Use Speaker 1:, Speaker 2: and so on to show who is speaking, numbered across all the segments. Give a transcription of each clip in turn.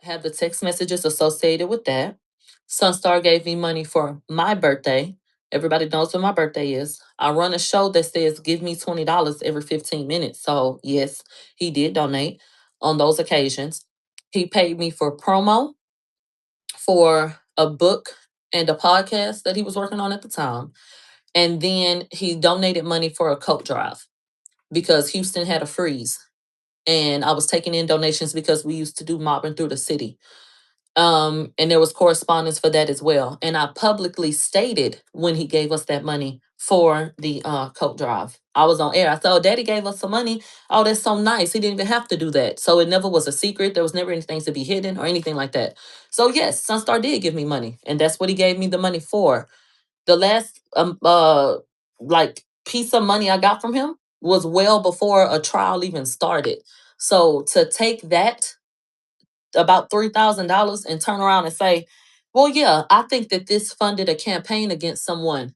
Speaker 1: Have the text messages associated with that. Sunstar gave me money for my birthday. Everybody knows when my birthday is. I run a show that says give me $20 every 15 minutes. So, yes, he did donate on those occasions. He paid me for promo for a book and a podcast that he was working on at the time. And then he donated money for a coat drive because Houston had a freeze. And I was taking in donations because we used to do mopping through the city. And there was correspondence for that as well. And I publicly stated when he gave us that money for the coat drive. I was on air. I said, "Oh, Daddy gave us some money. Oh, that's so nice. He didn't even have to do that." So it never was a secret. There was never anything to be hidden or anything like that. So yes, Sunstar did give me money, and that's what he gave me the money for. The last like piece of money I got from him was well before a trial even started. So to take that about $3,000 and turn around and say, well, yeah, I think that this funded a campaign against someone.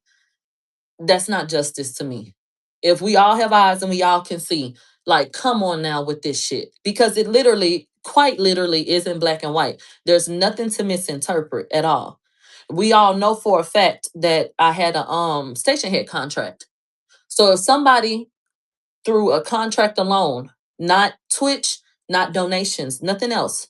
Speaker 1: That's not justice to me. If we all have eyes and we all can see, like, come on now with this shit. Because it literally, quite literally, is in black and white. There's nothing to misinterpret at all. We all know for a fact that I had a station head contract. So if somebody through a contract alone, not Twitch, not donations, nothing else.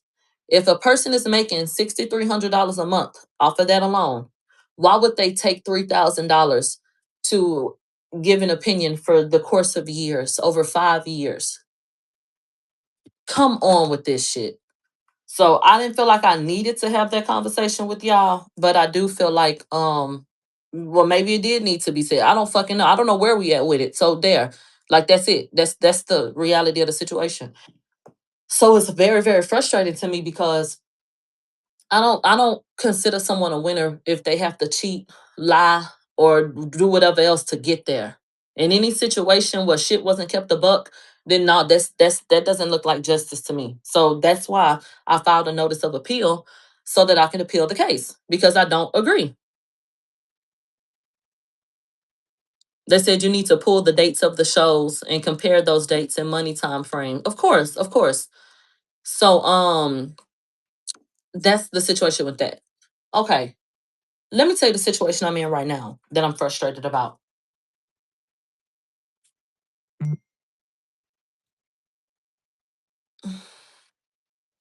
Speaker 1: If a person is making $6,300 a month off of that alone, why would they take $3,000 to give an opinion for the course of years, over 5 years? Come on with this shit. So I didn't feel like I needed to have that conversation with y'all, but I do feel like well, maybe it did need to be said. I don't fucking know. I don't know where we at with it. So there. Like that's it. That's the reality of the situation. So it's very, very frustrating to me because I don't consider someone a winner if they have to cheat, lie, or do whatever else to get there. In any situation where shit wasn't kept a buck, then no, that doesn't look like justice to me. So that's why I filed a notice of appeal so that I can appeal the case because I don't agree. They said you need to pull the dates of the shows and compare those dates and money time frame. Of course, of course. So that's the situation with that. Okay. Let me tell you the situation I'm in right now that I'm frustrated about.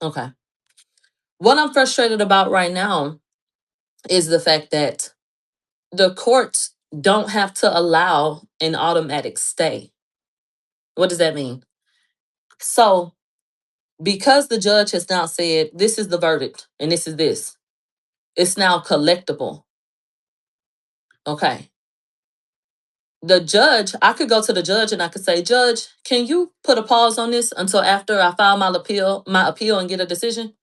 Speaker 1: Okay. What I'm frustrated about right now is the fact that the courts don't have to allow an automatic stay. What does that mean? So, because the judge has now said this is the verdict and this is this, it's now collectible. Okay. The judge, I could go to the judge and I could say, "Judge, can you put a pause on this until after I file my appeal and get a decision?"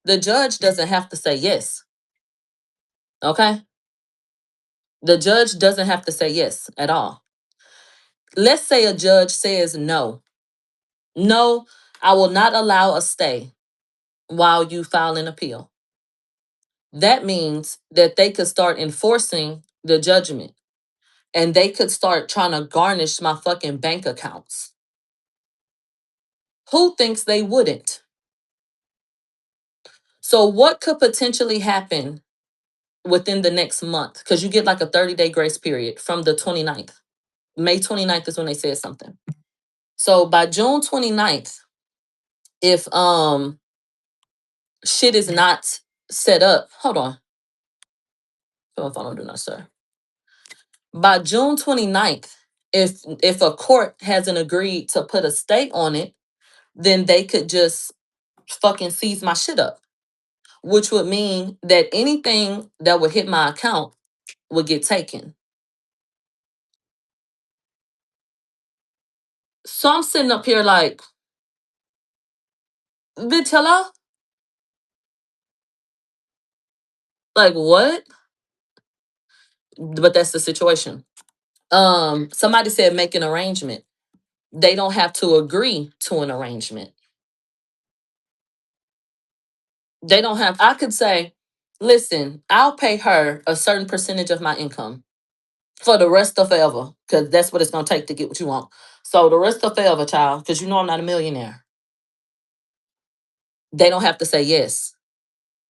Speaker 1: The judge doesn't have to say yes. Okay? The judge doesn't have to say yes at all. Let's say a judge says no. No, I will not allow a stay while you file an appeal. That means that they could start enforcing the judgment and they could start trying to garnish my fucking bank accounts. Who thinks they wouldn't? So, what could potentially happen within the next month? Because you get like a 30-day grace period from the 29th. May 29th is when they said something. So, by June 29th, if shit is not set up, hold on. Put my phone on do not sir. By June 29th, if a court hasn't agreed to put a stay on it, then they could just fucking seize my shit up, which would mean that anything that would hit my account would get taken. So I'm sitting up here like, bitch, hello? Like what? But that's the situation. Somebody said make an arrangement. They don't have to agree to an arrangement. They don't have, I could say, listen, I'll pay her a certain percentage of my income for the rest of forever, because that's what it's gonna take to get what you want. So the rest of forever, child, because you know I'm not a millionaire. They don't have to say yes.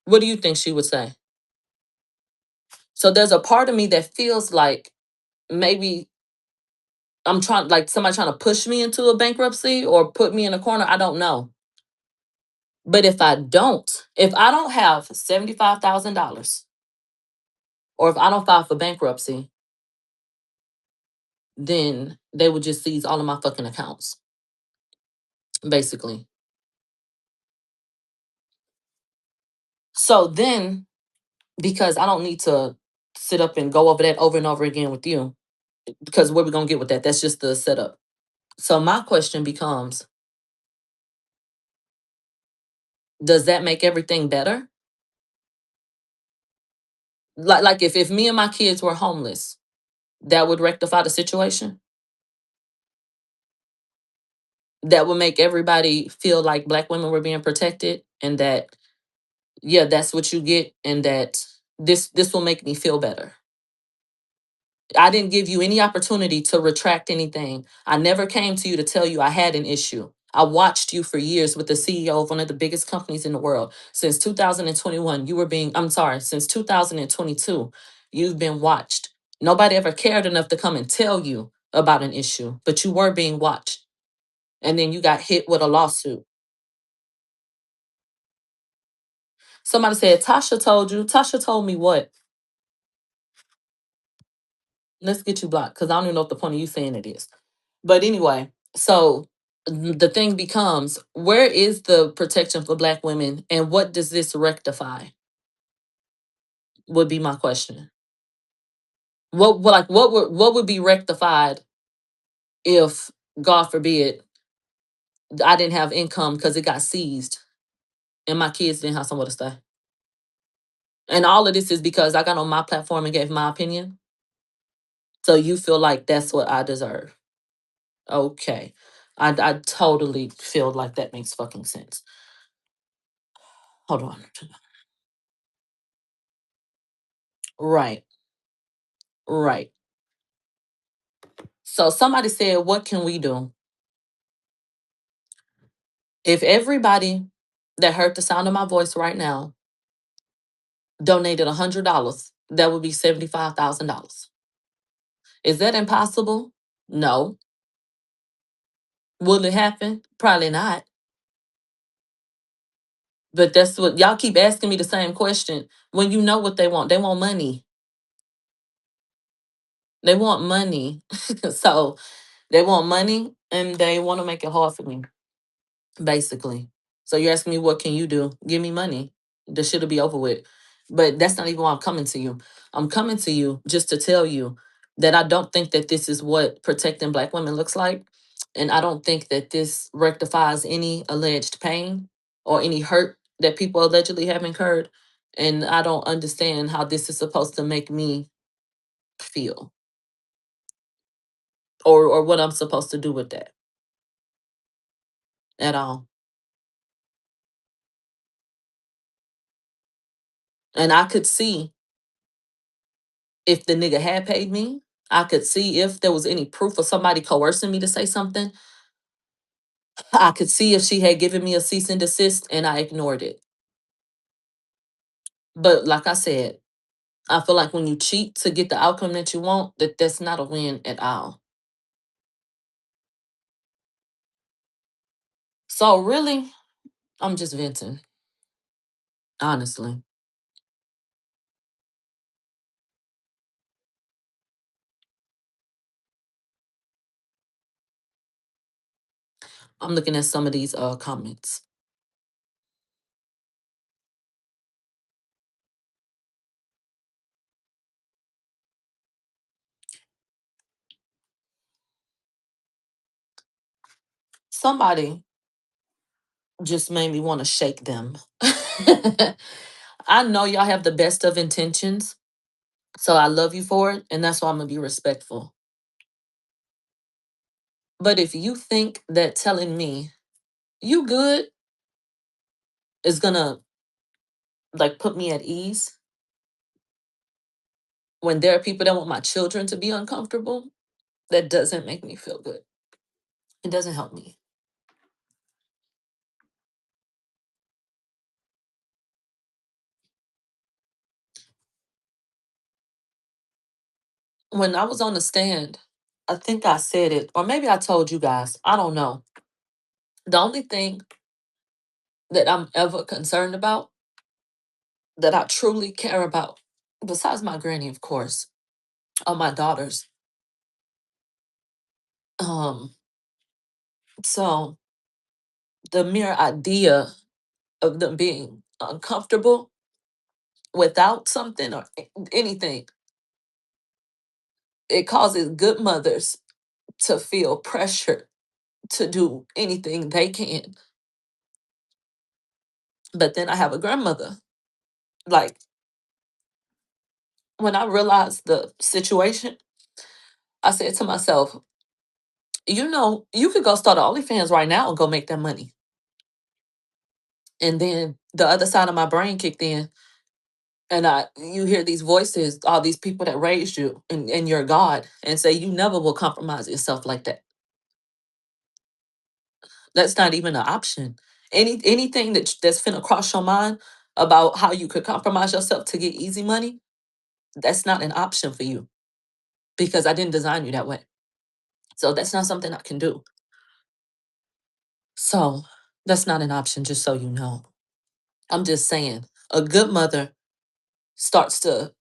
Speaker 1: What do you think she would say? So there's a part of me that feels like maybe I'm trying, like somebody trying to push me into a bankruptcy or put me in a corner. I don't know. But if I don't have $75,000 or if I don't file for bankruptcy, then they would just seize all of my fucking accounts, basically. So then, because I don't need to sit up and go over that over and over again with you, because where we gonna get with that? That's just the setup. So my question becomes, does that make everything better? Like if me and my kids were homeless, that would rectify the situation. That would make everybody feel like black women were being protected, and that yeah, that's what you get, and that this will make me feel better. I didn't give you any opportunity to retract anything. I never came to you to tell you I had an issue. I watched you for years with the CEO of one of the biggest companies in the world. Since 2021, I'm sorry, since 2022, you've been watched. Nobody ever cared enough to come and tell you about an issue, but you were being watched. And then you got hit with a lawsuit. Somebody said, Tasha told you. Tasha told me what? Let's get you blocked because I don't even know what the point of you saying it is. But anyway, so the thing becomes, where is the protection for black women and what does this rectify? Would be my question. What would be rectified if, God forbid, I didn't have income because it got seized and my kids didn't have somewhere to stay? And all of this is because I got on my platform and gave my opinion. So you feel like that's what I deserve. Okay. I totally feel like that makes fucking sense. Hold on. Right. Right. So somebody said, what can we do? If everybody that heard the sound of my voice right now donated $100, that would be $75,000. Is that impossible? No. Will it happen? Probably not. But that's what y'all keep asking me the same question when you know what they want. They want money. They want money. So they want money and they want to make it hard for me, basically. So you're asking me, what can you do? Give me money. The shit'll be over with. But that's not even why I'm coming to you. I'm coming to you just to tell you that I don't think that this is what protecting black women looks like. And I don't think that this rectifies any alleged pain or any hurt that people allegedly have incurred. And I don't understand how this is supposed to make me feel, or what I'm supposed to do with that at all. And I could see if the nigga had paid me. I could see if there was any proof of somebody coercing me to say something. I could see if she had given me a cease and desist and I ignored it. But like I said, I feel like when you cheat to get the outcome that you want, that's not a win at all. So really, I'm just venting, honestly. I'm looking at some of these comments. Somebody just made me want to shake them. I know y'all have the best of intentions, so I love you for it, and that's why I'm gonna be respectful. But if you think that telling me you good is gonna like put me at ease when there are people that want my children to be uncomfortable, that doesn't make me feel good. It doesn't help me. when I was on the stand, I think I said it, or maybe I told you guys. I don't know. The only thing that I'm ever concerned about, that I truly care about, besides my granny, of course, are my daughters. Um, so the mere idea of them being uncomfortable without something or anything, it causes good mothers to feel pressure to do anything they can. But then I have a grandmother. Like, when I realized the situation, I said to myself, you could go start an OnlyFans right now and go make that money. And then the other side of my brain kicked in, and you hear these voices, all these people that raised you and your God, and say you never will compromise yourself like that. That's not even an option. Anything that's finna cross your mind about how you could compromise yourself to get easy money, that's not an option for you, because I didn't design you that way. So that's not something I can do. So that's not an option, just so you know. I'm just saying, a good mother starts to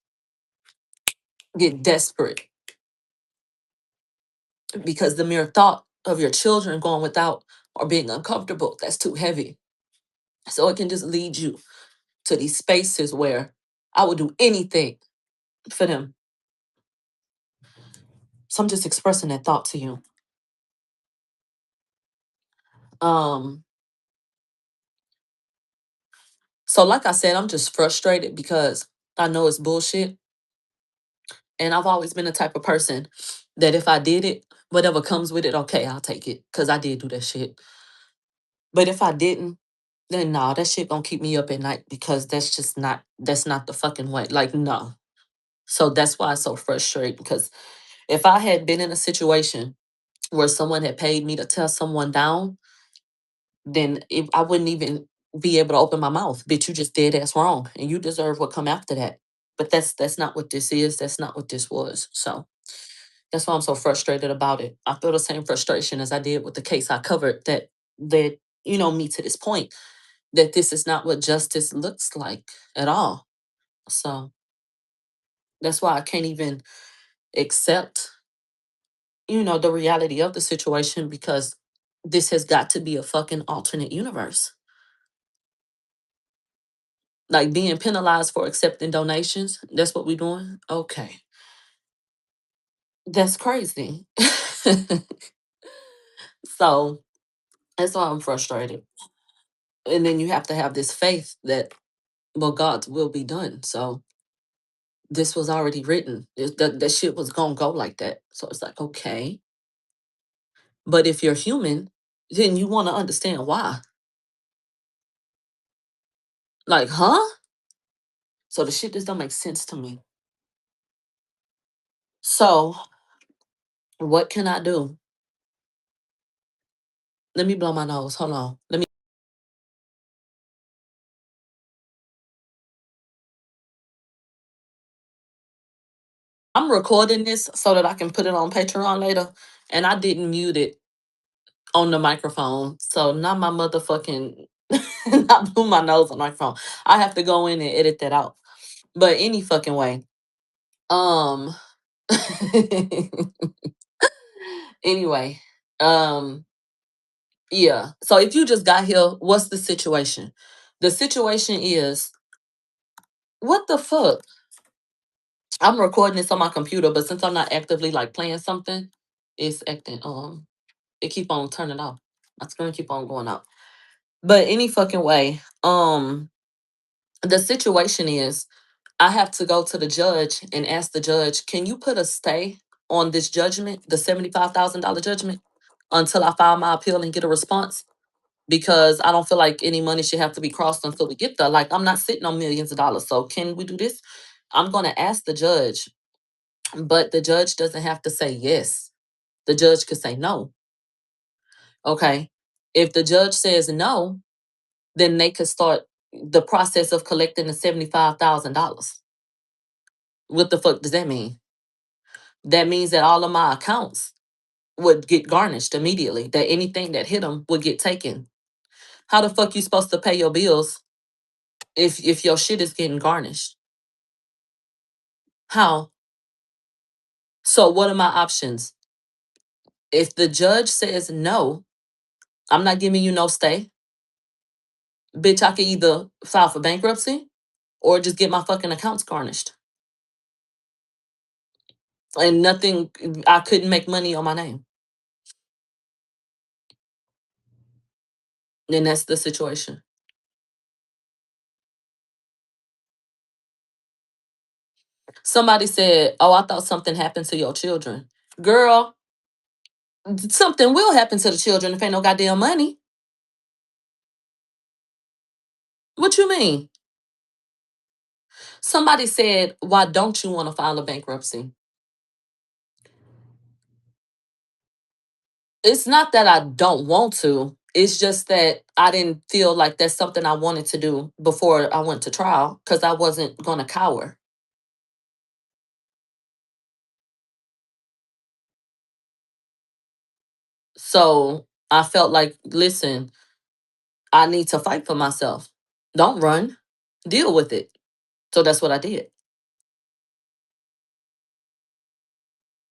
Speaker 1: get desperate because the mere thought of your children going without or being uncomfortable, that's too heavy. So it can just lead you to these spaces where I would do anything for them. So I'm just expressing that thought to you. Um, so like I said, I'm just frustrated because I know it's bullshit. And I've always been the type of person that if I did it, whatever comes with it, okay, I'll take it. Cause I did do that shit. But if I didn't, then no, that shit gonna keep me up at night, because that's not the fucking way. Like, no. So that's why it's so frustrating, because if I had been in a situation where someone had paid me to tell someone down, then if I wouldn't even be able to open my mouth. Bitch, you just dead ass wrong. And you deserve what come after that. But that's not what this is. That's not what this was. So that's why I'm so frustrated about it. I feel the same frustration as I did with the case I covered, that led, me to this point, that this is not what justice looks like at all. So that's why I can't even accept, the reality of the situation, because this has got to be a fucking alternate universe. Like, being penalized for accepting donations, that's what we're doing? Okay. That's crazy. So that's why I'm frustrated. And then you have to have this faith that, well, God's will be done. So this was already written. That shit was gonna go like that. So it's like, okay. But if you're human, then you want to understand why. Like, huh? So the shit just don't make sense to me. So what can I do? Let me blow my nose. Hold on. I'm recording this so that I can put it on Patreon later. And I didn't mute it on the microphone. So not my motherfucking not blew my nose on the microphone. I have to go in and edit that out. But any fucking way. Um anyway. Um yeah. So if you just got here, what's the situation? The situation is, what the fuck? I'm recording this on my computer, but since I'm not actively like playing something, it's acting it keep on turning off. My screen keep on going out. But any fucking way, the situation is, I have to go to the judge and ask the judge, can you put a stay on this judgment, the $75,000 judgment, until I file my appeal and get a response? Because I don't feel like any money should have to be crossed until we get there. Like, I'm not sitting on millions of dollars. So can we do this? I'm going to ask the judge, but the judge doesn't have to say yes. The judge could say no. Okay. If the judge says no, then they could start the process of collecting the $75,000. What the fuck does that mean? that means that all of my accounts would get garnished immediately. That anything that hit them would get taken. How the fuck you supposed to pay your bills if your shit is getting garnished? How? So what are my options? If the judge says no, I'm not giving you no stay. Bitch, I can either file for bankruptcy or just get my fucking accounts garnished. And nothing, I couldn't make money on my name. And that's the situation. Somebody said, "Oh, I thought something happened to your children." Girl, something will happen to the children if ain't no goddamn money. What you mean? Somebody said, "Why don't you want to file a bankruptcy?" It's not that I don't want to. It's just that I didn't feel like that's something I wanted to do before I went to trial because I wasn't going to cower. So I felt like, listen, I need to fight for myself. Don't run, deal with it. So that's what I did.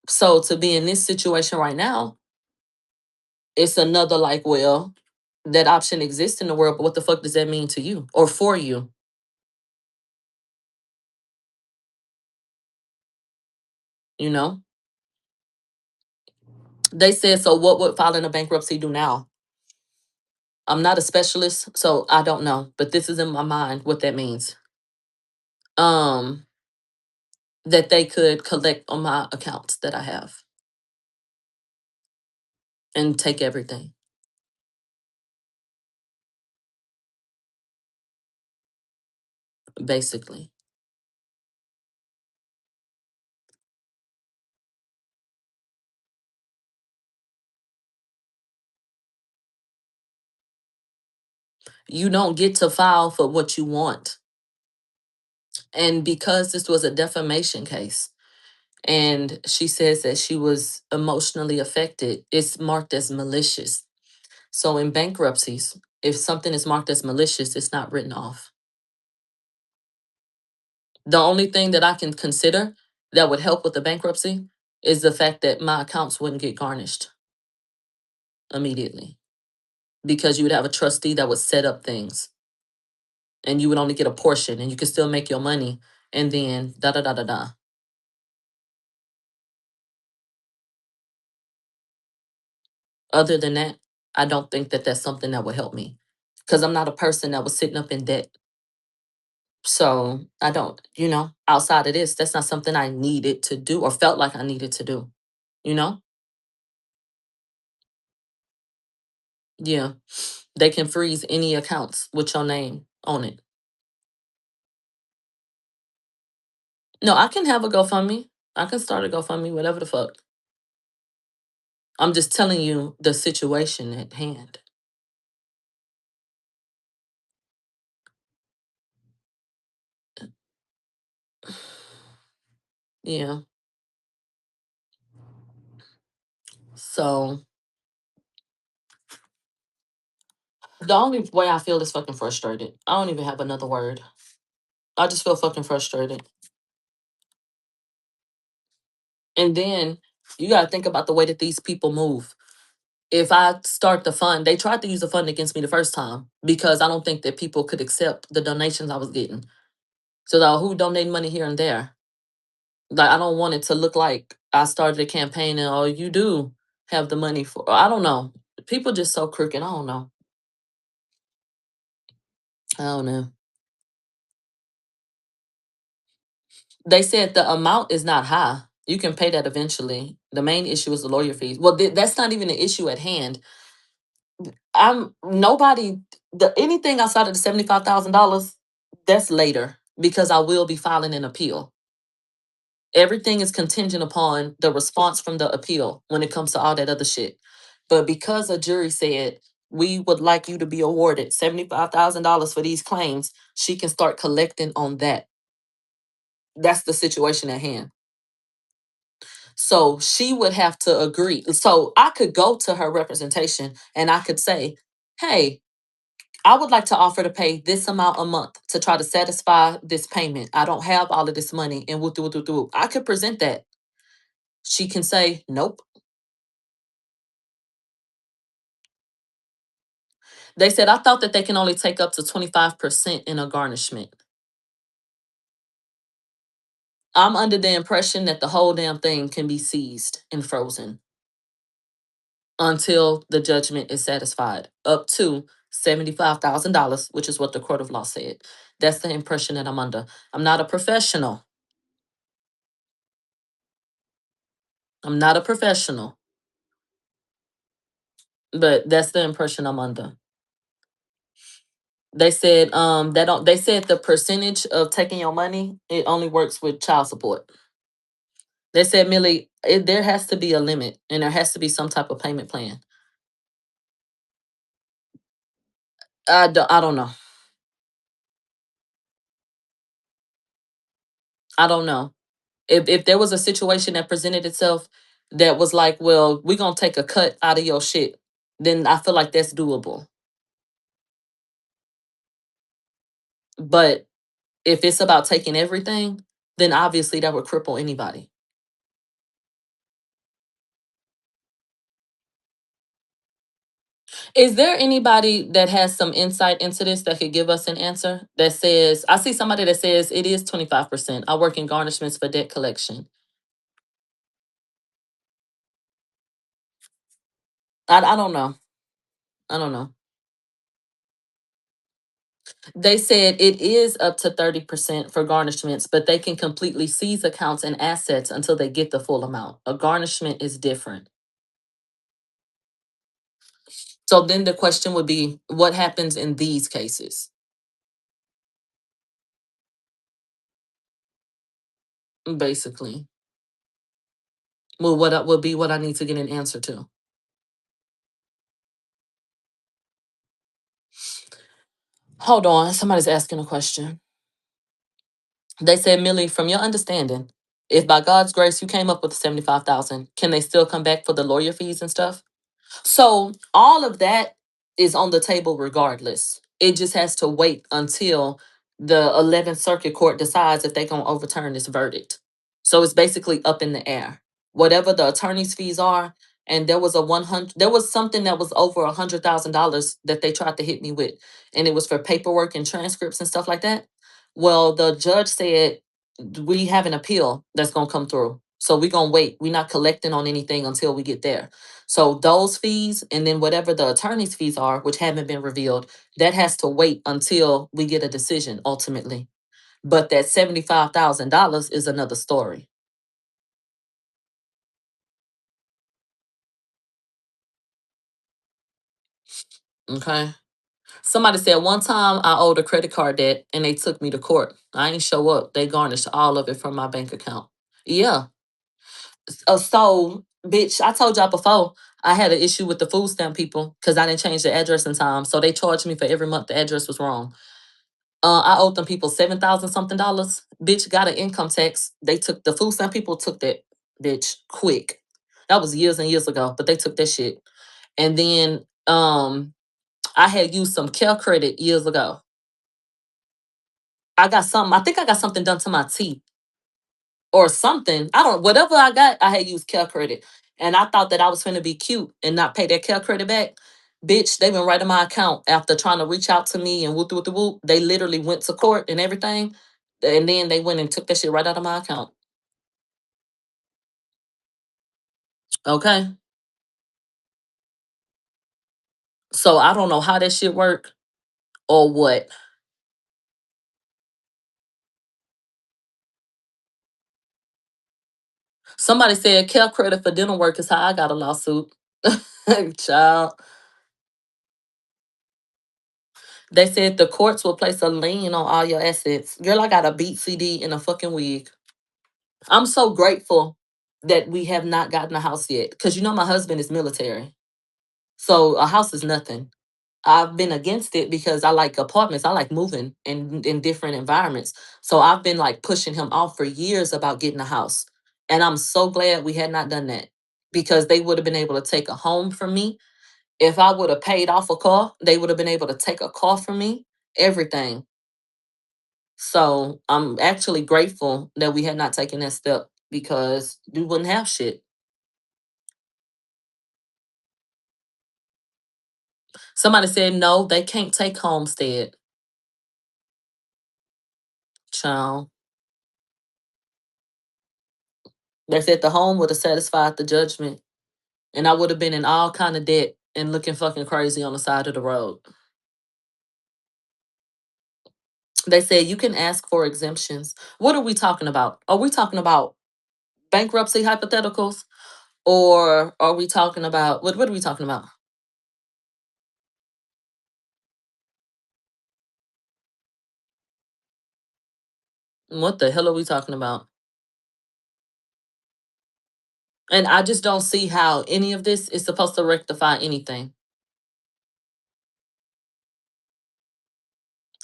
Speaker 1: So to be in this situation right now, it's another like, well, that option exists in the world, but what the fuck does that mean to you or for you? You know? They said, so what would filing a bankruptcy do now? I'm not a specialist, so I don't know, but this is in my mind what that means. Um, that they could collect on my accounts that I have and take everything. Basically. You don't get to file for what you want. And because this was a defamation case, and she says that she was emotionally affected, it's marked as malicious. So in bankruptcies, if something is marked as malicious, it's not written off. The only thing that I can consider that would help with the bankruptcy is the fact that my accounts wouldn't get garnished immediately because you would have a trustee that would set up things and you would only get a portion and you could still make your money and then da da da da da. Other than that, I don't think that that's something that would help me because I'm not a person that was sitting up in debt. So I don't, outside of this, that's not something I needed to do or felt like I needed to do, you know? Yeah. They can freeze any accounts with your name on it. No, I can have a GoFundMe. I can start a GoFundMe, whatever the fuck. I'm just telling you the situation at hand. Yeah. So the only way I feel is fucking frustrated. I don't even have another word. I just feel fucking frustrated. And then you got to think about the way that these people move. If I start the fund, they tried to use the fund against me the first time because I don't think that people could accept the donations I was getting. So like, who donate money here and there? Like I don't want it to look like I started a campaign and oh you do have the money for I don't know. People just so crooked. I don't know. I don't know. They said the amount is not high. You can pay that eventually. The main issue is the lawyer fees. Well, that's not even the issue at hand. I'm nobody. Anything outside of the $75,000, that's later because I will be filing an appeal. Everything is contingent upon the response from the appeal when it comes to all that other shit. But because a jury said we would like you to be awarded $75,000 for these claims, she can start collecting on that. That's the situation at hand. So she would have to agree. So I could go to her representation and I could say, hey, I would like to offer to pay this amount a month to try to satisfy this payment. I don't have all of this money and woo, woo, woo, woo. I could present that. She can say, nope. They said, I thought that they can only take up to 25% in a garnishment. I'm under the impression that the whole damn thing can be seized and frozen until the judgment is satisfied, up to $75,000, which is what the court of law said. That's the impression that I'm under. I'm not a professional. I'm not a professional, but that's the impression I'm under. They said they said the percentage of taking your money, it only works with child support. They said, Millie, there has to be a limit and there has to be some type of payment plan. I don't know. I don't know. If there was a situation that presented itself that was like, well, we're gonna take a cut out of your shit, then I feel like that's doable. But if it's about taking everything, then obviously that would cripple anybody. Is there anybody that has some insight into this that could give us an answer that says, I see somebody that says it is 25%. I work in garnishments for debt collection. I don't know. I don't know. They said it is up to 30% for garnishments, but they can completely seize accounts and assets until they get the full amount. A garnishment is different. So then the question would be, what happens in these cases? Basically. Well, what would be what I need to get an answer to. Hold on, somebody's asking a question. They said, Millie, from your understanding, if by God's grace you came up with 75,000, can they still come back for the lawyer fees and stuff? So all of that is on the table regardless. It just has to wait until the 11th Circuit Court decides if they're going to overturn this verdict. So it's basically up in the air. Whatever the attorney's fees are, and there was a 100, there was something that was over $100,000 that they tried to hit me with, and it was for paperwork and transcripts and stuff like that. Well, the judge said we have an appeal that's going to come through. So we're going to wait. We're not collecting on anything until we get there. So those fees and then whatever the attorney's fees are, which haven't been revealed, that has to wait until we get a decision ultimately. But that $75,000 is another story. Okay. Somebody said one time I owed a credit card debt and they took me to court. I ain't show up. They garnished all of it from my bank account. Yeah. So, bitch, I told y'all before I had an issue with the food stamp people because I didn't change the address in time. So they charged me for every month the address was wrong. I owed them people 7,000 something dollars. Bitch got an income tax. They took the food stamp people took that bitch quick. That was years and years ago, but they took that shit. And then I had used some care credit years ago. I got something, I think I got something done to my teeth or something. I don't whatever I got, I had used care credit. And I thought that I was gonna be cute and not pay that care credit back. Bitch, they went right in my account after trying to reach out to me and whoop whoop whoop. They literally went to court and everything. And then they went and took that shit right out of my account. Okay. So I don't know how that shit work or what. Somebody said care credit for dental work is how I got a lawsuit. Child. They said the courts will place a lien on all your assets. Girl, I got a beat CD and a fucking wig. I'm so grateful that we have not gotten a house yet. Because you know my husband is military. So a house is nothing. I've been against it because I like apartments. I like moving in different environments. So I've been like pushing him off for years about getting a house. And I'm so glad we had not done that because they would have been able to take a home from me. If I would have paid off a car, they would have been able to take a car from me, everything. So I'm actually grateful that we had not taken that step because we wouldn't have shit. Somebody said no, they can't take homestead. Child. They said the home would have satisfied the judgment and I would have been in all kind of debt and looking fucking crazy on the side of the road. They said you can ask for exemptions. What are we talking about? Are we talking about bankruptcy hypotheticals? Or are we talking about what are we talking about? What the hell are we talking about? And I just don't see how any of this is supposed to rectify anything.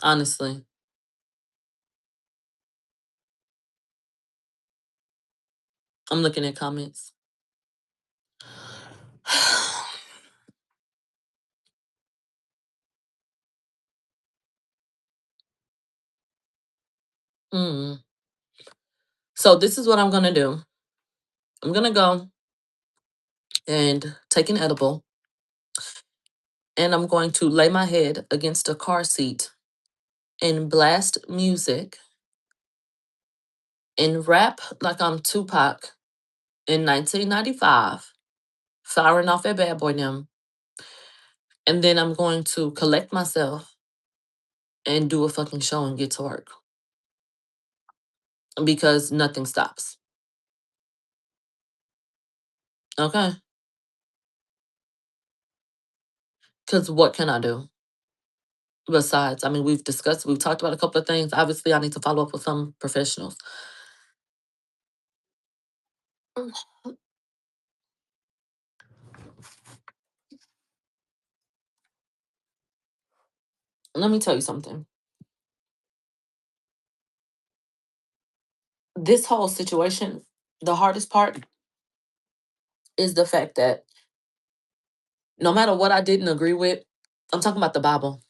Speaker 1: Honestly. I'm looking at comments. Hmm. So this is what I'm gonna do. I'm gonna go and take an edible and I'm going to lay my head against a car seat and blast music and rap like I'm Tupac in 1995, firing off at Bad Boy them. And then I'm going to collect myself and do a fucking show and get to work because nothing stops. Okay? Because what can I do? Besides, I mean, we've talked about a couple of things. Obviously, I need to follow up with some professionals. Mm. Let me tell you something. This whole situation, the hardest part is the fact that no matter what I didn't agree with, I'm talking about the Bible.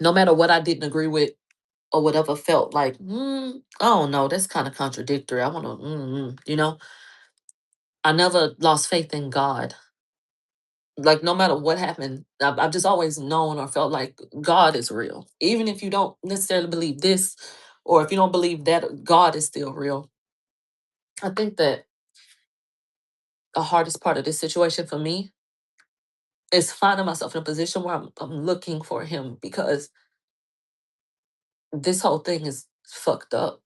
Speaker 1: No matter what I didn't agree with or whatever felt like, I don't know, that's kind of contradictory. I want to, I never lost faith in God. Like, no matter what happened, I've just always known or felt like God is real. Even if you don't necessarily believe this, or if you don't believe that, God is still real. I think that the hardest part of this situation for me is finding myself in a position where I'm looking for Him because this whole thing is fucked up.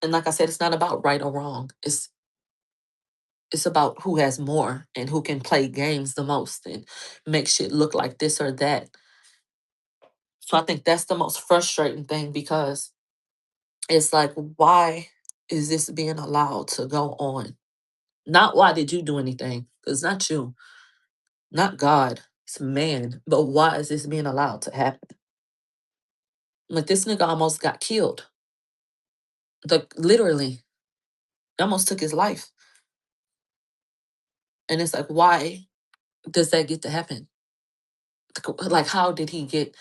Speaker 1: And like I said, it's not about right or wrong. It's about who has more and who can play games the most and make shit look like this or that. So I think that's the most frustrating thing because it's like, why is this being allowed to go on? Not why did you do anything? Because not you, not God, it's man. But why is this being allowed to happen? Like this nigga almost got killed. Like literally, almost took his life. And it's like, why does that get to happen? Like, how did he get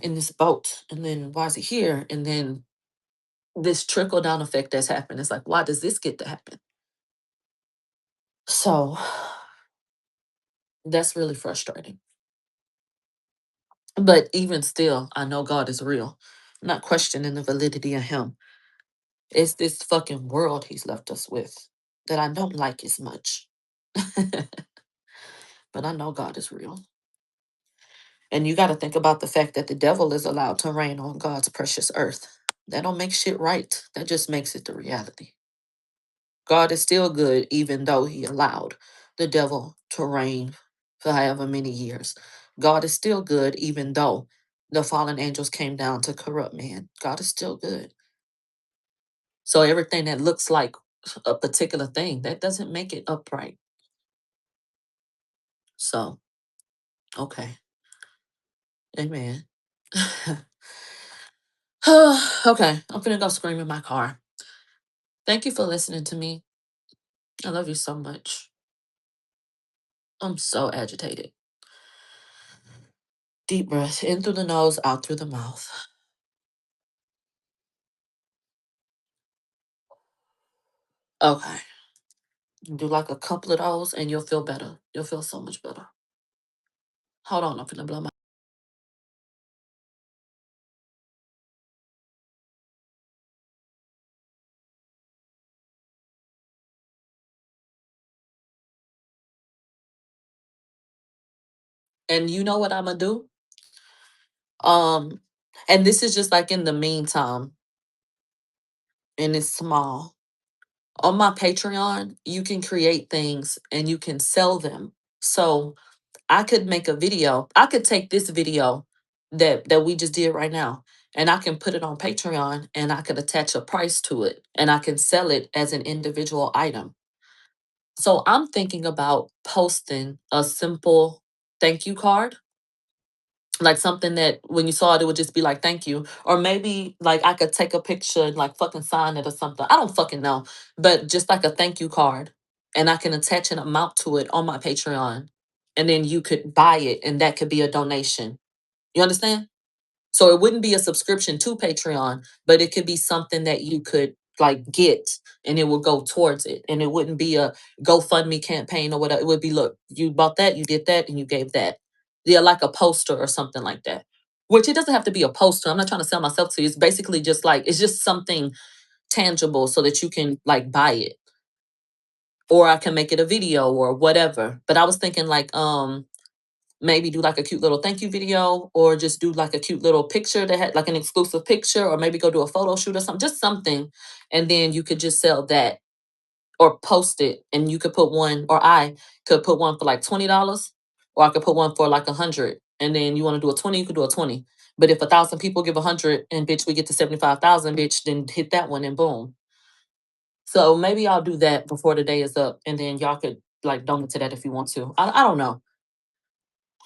Speaker 1: in this boat? And then why is he here? And then this trickle down effect that's happened. It's like, why does this get to happen? So that's really frustrating. But even still, I know God is real. I'm not questioning the validity of Him. It's this fucking world He's left us with that I don't like as much. But I know God is real. And you got to think about the fact that the devil is allowed to reign on God's precious earth. That don't make shit right. That just makes it the reality. God is still good, even though He allowed the devil to reign for however many years. God is still good, even though the fallen angels came down to corrupt man. God is still good. So everything that looks like a particular thing, that doesn't make it upright. So, okay. Amen. Okay, I'm gonna go scream in my car. Thank you for listening to me. I love you so much. I'm so agitated. Deep breath in through the nose, out through the mouth. Okay. Do like a couple of those and you'll feel better. You'll feel so much better. Hold on, I'm gonna blow my. And you know what I'm gonna do? Um, and this is just like in the meantime, and it's small. On my Patreon, you can create things and you can sell them. So I could make a video. I could take this video that we just did right now, and I can put it on Patreon, and I could attach a price to it, and I can sell it as an individual item. So I'm thinking about posting a simple thank you card, like something that when you saw it, it would just be like thank you. Or maybe like I could take a picture and like fucking sign it or something. I don't fucking know. But just like a thank you card. And I can attach an amount to it on my Patreon. And then you could buy it and that could be a donation. You understand? So it wouldn't be a subscription to Patreon, but it could be something that you could like get and it will go towards it. And it wouldn't be a GoFundMe campaign or whatever. It would be, look, you bought that, you did that, and you gave that. Yeah, like a poster or something like that. Which it doesn't have to be a poster. I'm not trying to sell myself to you. It's basically just like it's just something tangible so that you can like buy it. Or I can make it a video or whatever. But I was thinking like maybe do like a cute little thank you video or just do like a cute little picture that had like an exclusive picture or maybe go do a photo shoot or something, just something. And then you could just sell that or post it and you could put one or I could put one for like $20 or I could put one for like 100. And then you want to do a 20, you could do a 20. But if 1,000 people give 100 and bitch, we get to 75,000, bitch, then hit that one and boom. So maybe I'll do that before the day is up and then y'all could like donate to that if you want to. I don't know.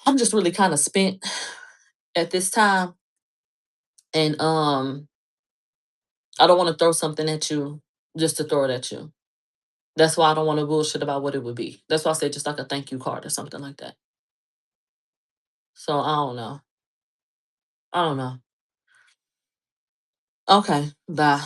Speaker 1: I'm just really kind of spent at this time. And I don't want to throw something at you just to throw it at you. That's why I don't want to bullshit about what it would be. That's why I said just like a thank you card or something like that. So I don't know. I don't know. Okay, bye.